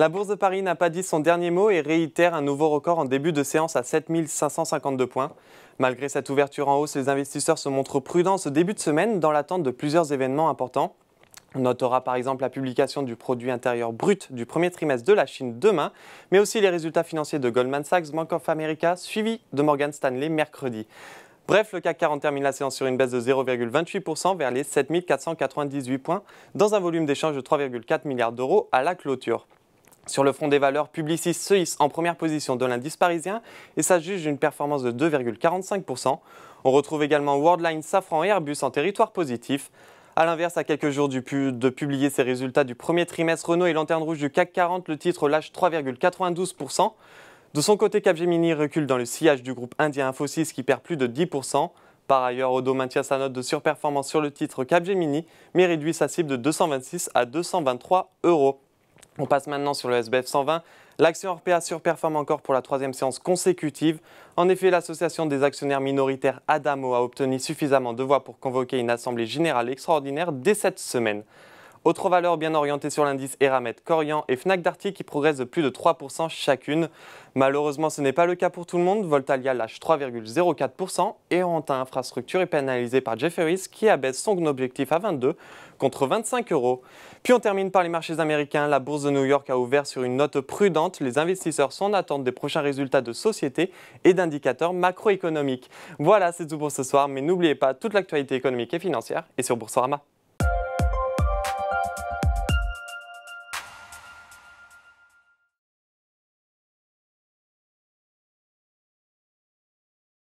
La Bourse de Paris n'a pas dit son dernier mot et réitère un nouveau record en début de séance à 7 552 points. Malgré cette ouverture en hausse, les investisseurs se montrent prudents ce début de semaine dans l'attente de plusieurs événements importants. On notera par exemple la publication du produit intérieur brut du premier trimestre de la Chine demain, mais aussi les résultats financiers de Goldman Sachs, Bank of America, suivis de Morgan Stanley mercredi. Bref, le CAC 40 termine la séance sur une baisse de 0,28% vers les 7 498 points, dans un volume d'échange de 3,4 milliards d'euros à la clôture. Sur le front des valeurs, Publicis se hisse en première position de l'indice parisien et s'adjuge d'une performance de 2,45%. On retrouve également Worldline, Safran et Airbus en territoire positif. A l'inverse, à quelques jours de publier ses résultats du premier trimestre, Renault et Lanterne Rouge du CAC 40, le titre lâche 3,92%. De son côté, Capgemini recule dans le sillage du groupe indien Infosys qui perd plus de 10%. Par ailleurs, Odo maintient sa note de surperformance sur le titre Capgemini, mais réduit sa cible de 226 à 223 euros. On passe maintenant sur le SBF 120. L'action Orpea surperforme encore pour la troisième séance consécutive. En effet, l'association des actionnaires minoritaires Adamo a obtenu suffisamment de voix pour convoquer une assemblée générale extraordinaire dès cette semaine. Autres valeurs bien orientées sur l'indice Eramet, Corian et Fnac Darty qui progressent de plus de 3% chacune. Malheureusement, ce n'est pas le cas pour tout le monde. Voltalia lâche 3,04% et Orientin Infrastructure est pénalisé par Jefferies qui abaisse son objectif à 22 contre 25 euros. Puis on termine par les marchés américains. La bourse de New York a ouvert sur une note prudente. Les investisseurs sont en attente des prochains résultats de sociétés et d'indicateurs macroéconomiques. Voilà, c'est tout pour ce soir, mais n'oubliez pas, toute l'actualité économique et financière est sur Boursorama.